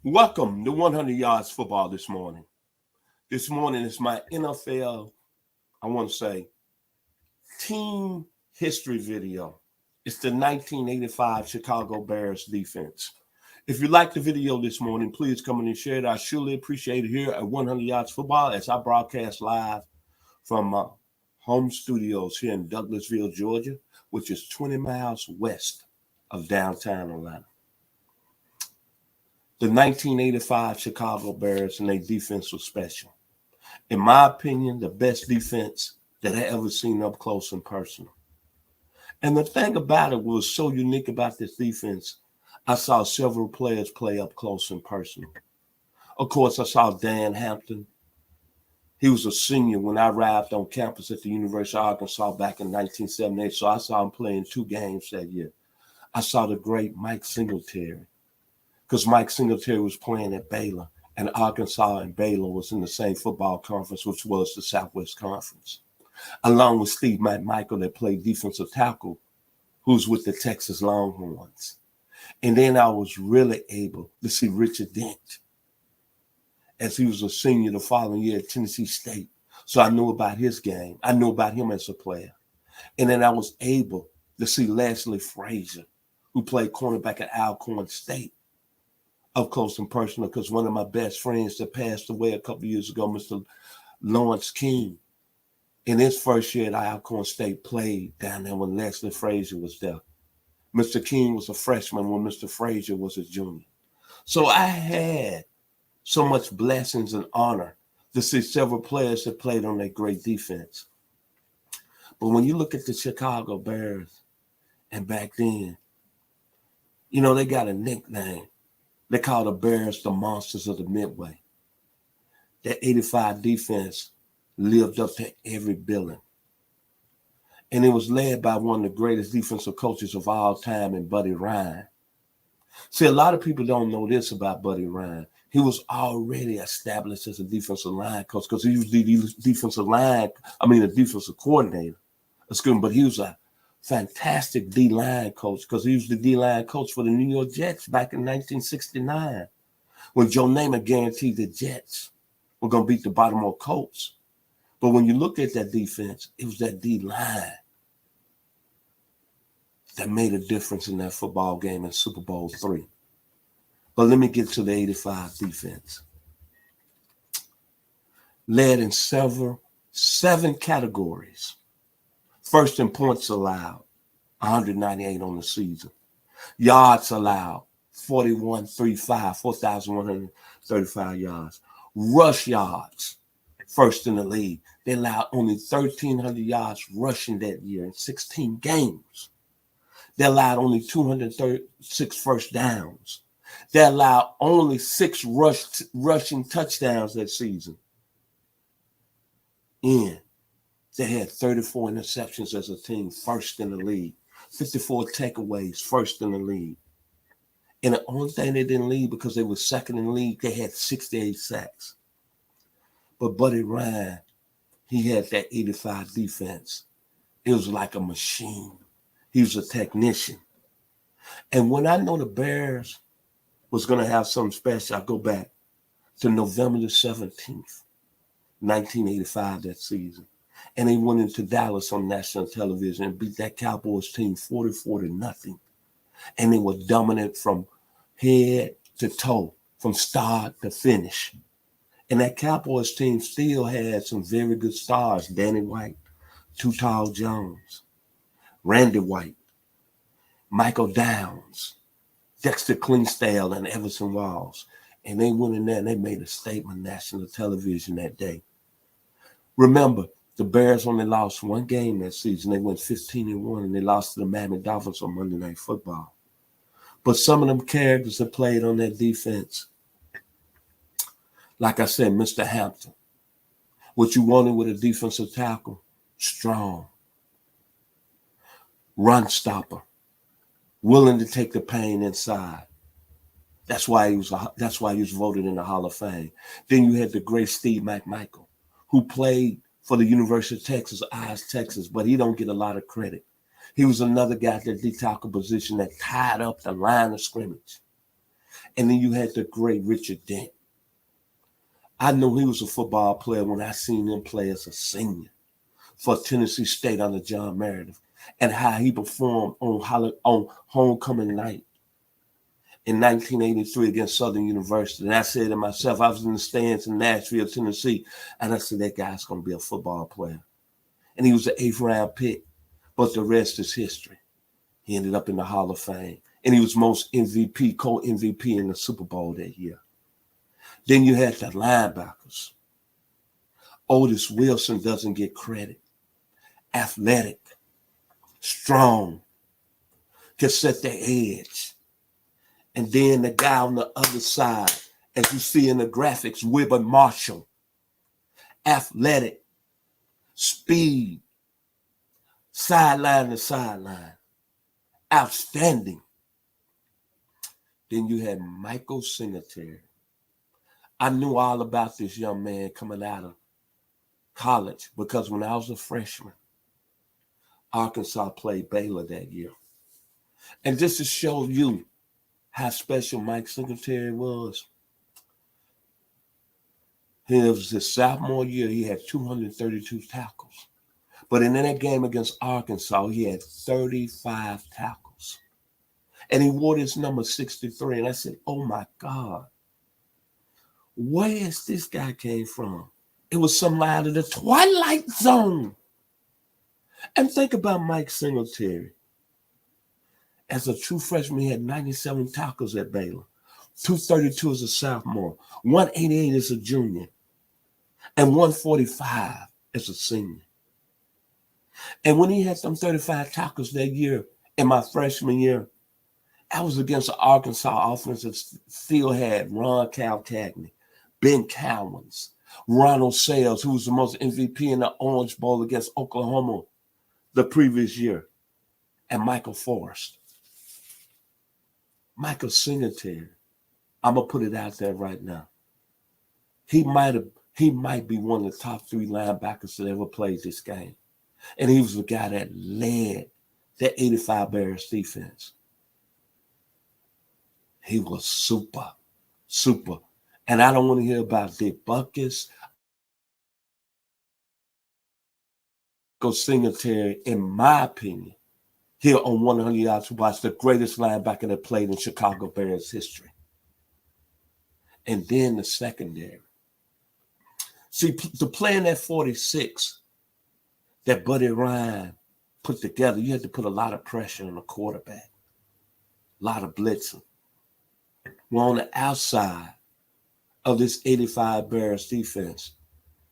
Welcome to 100 Yards Football this morning. This morning is my NFL, I want to say, team history video. It's the 1985 Chicago Bears defense. If you like the video this morning, please come in and share it. I surely appreciate it here at 100 Yards Football as I broadcast live from my home studios here in Douglasville, Georgia, which is 20 miles west of downtown Atlanta. The 1985 Chicago Bears and their defense was special. In my opinion, the best defense that I ever seen up close and personal. And the thing about it was so unique about this defense, I saw several players play up close and personal. Of course, I saw Dan Hampton. He was a senior when I arrived on campus at the University of Arkansas back in 1978, so I saw him playing 2 games that year. I saw the great Mike Singletary, because Mike Singletary was playing at Baylor, and Arkansas and Baylor was in the same football conference, which was the Southwest Conference, along with Steve Mcmichael that played defensive tackle, who's with the Texas Longhorns. And then I was really able to see Richard Dent, as he was a senior the following year at Tennessee State. So I knew about his game. I knew about him as a player. And then I was able to see Leslie Frazier, who played cornerback at Alcorn State, up close and personal, because one of my best friends that passed away a couple of years ago, Mr. Lawrence King, in his first year at Alcorn State, played down there when Leslie Frazier was there. Mr. King was a freshman when Mr. Frazier was a junior. So I had so much blessings and honor to see several players that played on that great defense. But when you look at the Chicago Bears, and back then, you know, they got a nickname. They call the Bears the Monsters of the Midway. That 85 defense lived up to every billing. And it was led by one of the greatest defensive coaches of all time in Buddy Ryan. See, a lot of people don't know this about Buddy Ryan. He was already established as a defensive line coach because he was the defensive coordinator. But he was a fantastic D-line coach because he was the D-line coach for the New York Jets back in 1969 when Joe Namath guaranteed the Jets were going to beat the Baltimore Colts. But when you look at that defense, it was that D-line that made a difference in that football game in Super Bowl III. But let me get to the 85 defense. Led in 7 categories. First in points allowed, 198 on the season. Yards allowed, 4,135 yards. Rush yards, first in the league. They allowed only 1,300 yards rushing that year in 16 games. They allowed only 236 first downs. They allowed only 6 rushing touchdowns that season. And they had 34 interceptions as a team, first in the league. 54 takeaways, first in the league. And the only thing they didn't lead because they were second in the league, they had 68 sacks. But Buddy Ryan, he had that 85 defense. It was like a machine. He was a technician. And when I know the Bears was going to have something special, I go back to November the 17th, 1985, that season. And they went into Dallas on national television and beat that Cowboys team 44-0. And they were dominant from head to toe, from start to finish. And that Cowboys team still had some very good stars. Danny White, Too Tall Jones, Randy White, Michael Downs, Dexter Cleanstale, and Everson Walls. And they went in there and they made a statement on national television that day. Remember, the Bears only lost 1 game that season. They went 15-1, and they lost to the Miami Dolphins on Monday Night Football. But some of them characters that played on that defense, like I said, Mr. Hampton, what you wanted with a defensive tackle, strong, run stopper, willing to take the pain inside. That's why he was voted in the Hall of Fame. Then you had the great Steve Mcmichael, who played for the University of Texas, Texas, but he don't get a lot of credit. He was another guy at the D tackle position that tied up the line of scrimmage. And then you had the great Richard Dent. I knew he was a football player when I seen him play as a senior for Tennessee State under John Meredith, and how he performed on homecoming night in 1983 against Southern University. And I said to myself, I was in the stands in Nashville, Tennessee, and I said, that guy's going to be a football player. And he was an 8th round pick, but the rest is history. He ended up in the Hall of Fame, and he was most MVP, co-MVP in the Super Bowl that year. Then you had the linebackers. Otis Wilson doesn't get credit. Athletic, strong, can set the edge. And then the guy on the other side, as you see in the graphics, Wilbur Marshall, athletic, speed, sideline to sideline, outstanding. Then you had Michael Cenatar. I knew all about this young man coming out of college because when I was a freshman, Arkansas played Baylor that year. And just to show you how special Mike Cenatar was, it was his sophomore year, he had 232 tackles. But in that game against Arkansas, he had 35 tackles. And he wore this number 63. And I said, oh my God, where is this guy came from? It was something out of the Twilight Zone. And think about Mike Singletary. As a true freshman, he had 97 tackles at Baylor, 232 as a sophomore, 188 as a junior, and 145 as a senior. And when he had some 35 tackles that year, in my freshman year, I was against the Arkansas offense that still had Ron Calcagney, Ben Cowens, Ronald Sales, who was the most MVP in the Orange Bowl against Oklahoma the previous year, and Michael Forrest. Michael Singletary, I'm going to put it out there right now. He might be one of the top 3 linebackers that ever played this game. And he was the guy that led that 85 Bears defense. He was super. And I don't want to hear about Dick Butkus. Michael Singletary, in my opinion, here on 100 Yards to Watch, the greatest linebacker that played in Chicago Bears history. And then the secondary. See, to play in that 46 that Buddy Ryan put together, you had to put a lot of pressure on the quarterback, a lot of blitzing. Well, on the outside of this 85 Bears defense,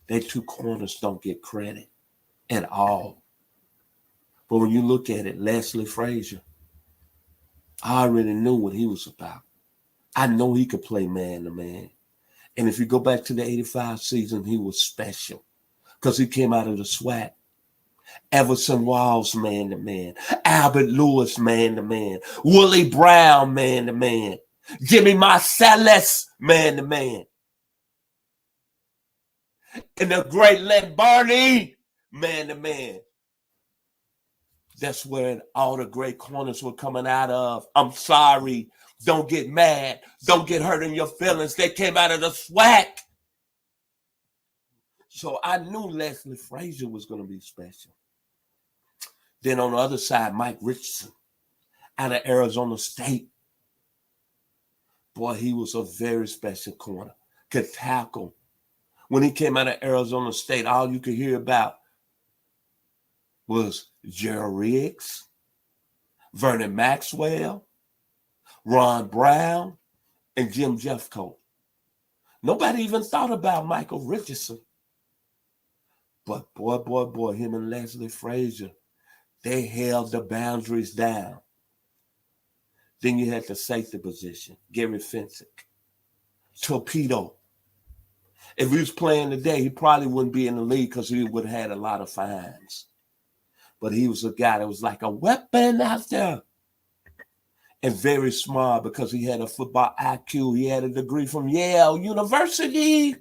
their 2 corners don't get credit at all. But when you look at it, Leslie Frazier, I already knew what he was about. I know he could play man-to-man. And if you go back to the 85 season, he was special because he came out of the SWAT. Everson Walls, man-to-man. Albert Lewis, man-to-man. Willie Brown, man-to-man. Jimmy Marsalis, man-to-man. And the great Len Barney, man-to-man. That's where all the great corners were coming out of. I'm sorry. Don't get mad. Don't get hurt in your feelings. They came out of the SWAC. So I knew Leslie Frazier was going to be special. Then on the other side, Mike Richardson out of Arizona State. Boy, he was a very special corner. Could tackle. When he came out of Arizona State, all you could hear about was Gerald Riggs, Vernon Maxwell, Ron Brown, and Jim Jeffcoat. Nobody even thought about Michael Richardson. But boy, him and Leslie Frazier, they held the boundaries down. Then you had the safety position, Gary Fensick, Torpedo. If he was playing today, he probably wouldn't be in the league because he would have had a lot of fines. But he was a guy that was like a weapon out there. And very smart because he had a football IQ. He had a degree from Yale University.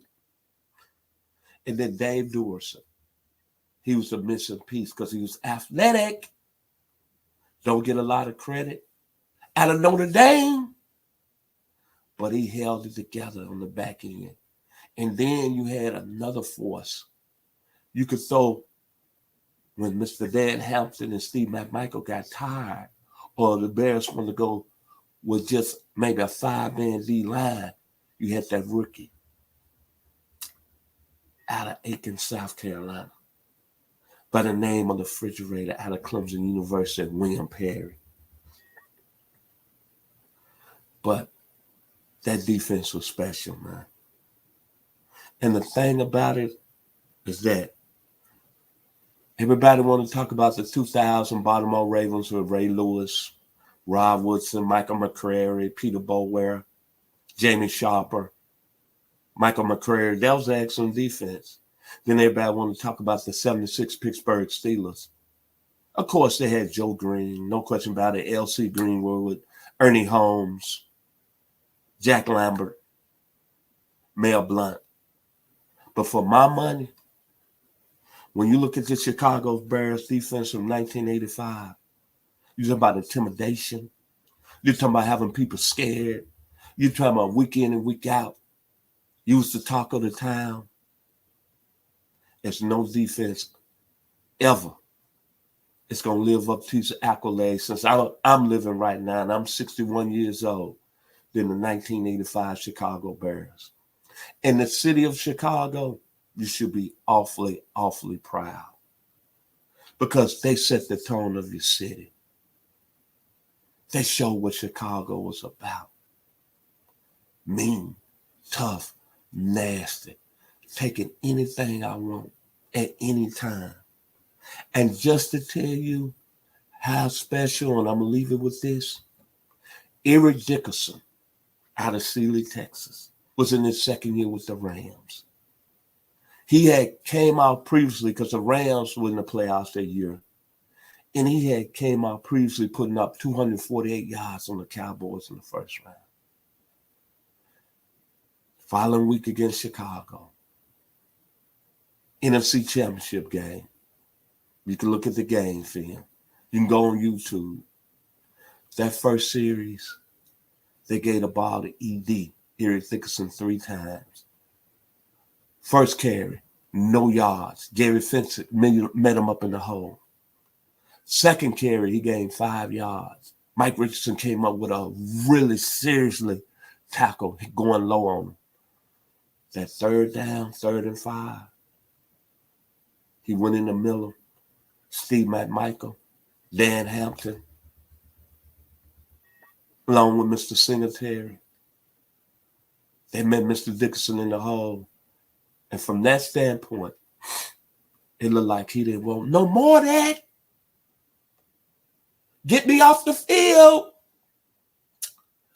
And then Dave Dorson. He was a missing piece because he was athletic. Don't get a lot of credit. Out of Notre Dame. but he held it together on the back end. And then you had another force. You could throw when Mr. Dan Hampton and Steve Mcmichael got tired, or the Bears wanted to go with just maybe a 5-man D line, you had that rookie out of Aiken, South Carolina, by the name of the refrigerator out of Clemson University, William Perry. But that defense was special, man. And the thing about it is that everybody want to talk about the 2000 Baltimore Ravens with Ray Lewis, Rob Woodson, Michael McCrary, Peter Boulware, Jamie Sharper, Michael McCrary. That was an excellent defense. Then everybody want to talk about the 76 Pittsburgh Steelers. Of course, they had Joe Green, no question about it, L.C. Greenwood, Ernie Holmes, Jack Lambert, Mel Blount. But for my money, when you look at the Chicago Bears defense from 1985, you're talking about intimidation. You're talking about having people scared. You're talking about week in and week out. You was the talk of the town. There's no defense ever. It's going to live up to its accolades since I'm living right now, and I'm 61 years old, than the 1985 Chicago Bears. In the city of Chicago, you should be awfully, awfully proud because they set the tone of your city. They showed what Chicago was about. Mean, tough, nasty, taking anything I want at any time. And just to tell you how special, and I'm going to leave it with this, Eric Dickerson out of Sealy, Texas, was in his second year with the Rams. He had came out previously because the Rams were in the playoffs that year. And he had came out previously putting up 248 yards on the Cowboys in the first round. Following week against Chicago. NFC Championship game. You can look at the game film. You can go on YouTube. That first series, they gave the ball to ED, Eric Dickerson, 3 times. First carry, no yards. Gary Vincent met him up in the hole. Second carry, he gained 5 yards. Mike Richardson came up with a really seriously tackle going low on him. That third down, 3rd and 5, he went in the middle. Steve Mcmichael, Dan Hampton, along with Mr. Cenatar. They met Mr. Dickerson in the hole. And from that standpoint, it looked like he didn't want no more of that. Get me off the field.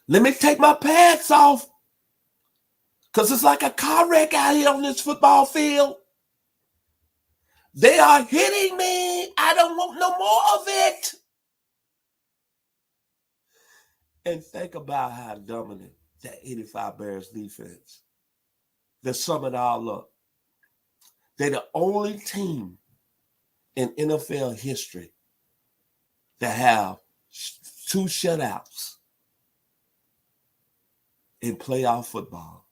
Let me take my pants off. Because it's like a car wreck out here on this football field. They are hitting me. I don't want no more of it. And think about how dominant that 85 Bears defense. To sum it all up, they're the only team in NFL history that have 2 shutouts in playoff football.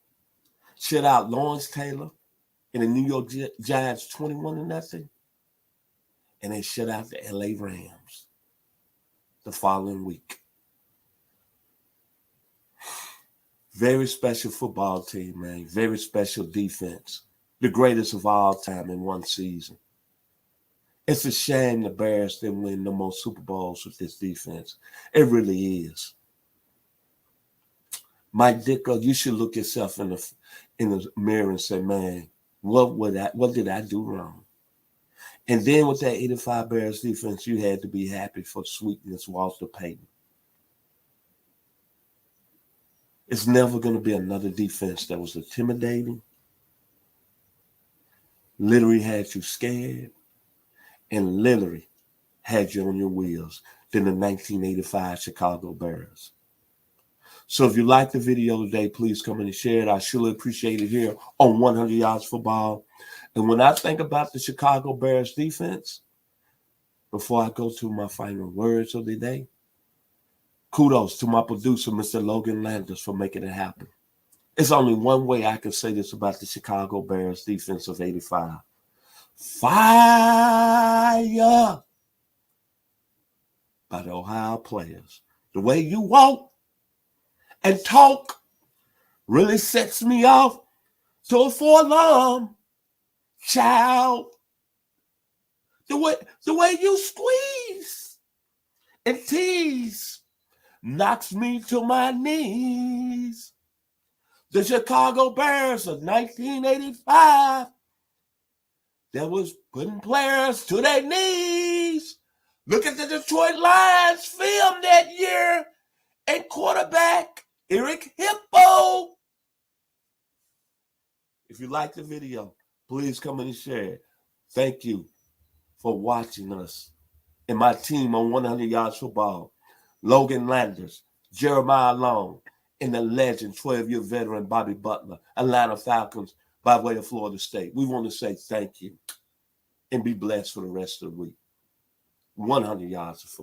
Shut out Lawrence Taylor and the New York Giants 21-0, and they shut out the LA Rams the following week. Very special football team, man. Very special defense. The greatest of all time in one season. It's a shame the Bears didn't win no more Super Bowls with this defense. It really is. Mike Dicker, you should look yourself in the mirror and say, man, what did I do wrong? And then with that 85 Bears defense, you had to be happy for sweetness Walter Payton. It's never going to be another defense that was intimidating, literally had you scared, and literally had you on your wheels than the 1985 Chicago Bears. So if you like the video today, please come in and share it. I surely appreciate it here on 100 Yards Football. And when I think about the Chicago Bears defense, before I go to my final words of the day, Kudos to my producer, Mr. Logan Landers, for making it happen. There's only one way I can say this about the Chicago Bears defense of 85. Fire by the Ohio players. The way you walk and talk really sets me off to a forlorn child. The way you squeeze and tease knocks me to my knees. The Chicago Bears of 1985 that was putting players to their knees. Look at the Detroit Lions film that year and quarterback Eric Hippo. If you like the video, please come and share it. Thank you for watching us and my team on 100 Yards Football. Logan Landers, Jeremiah Long, and the legend, 12-year veteran Bobby Butler, Atlanta Falcons by way of Florida State. We want to say thank you and be blessed for the rest of the week. 100 Yards of Football.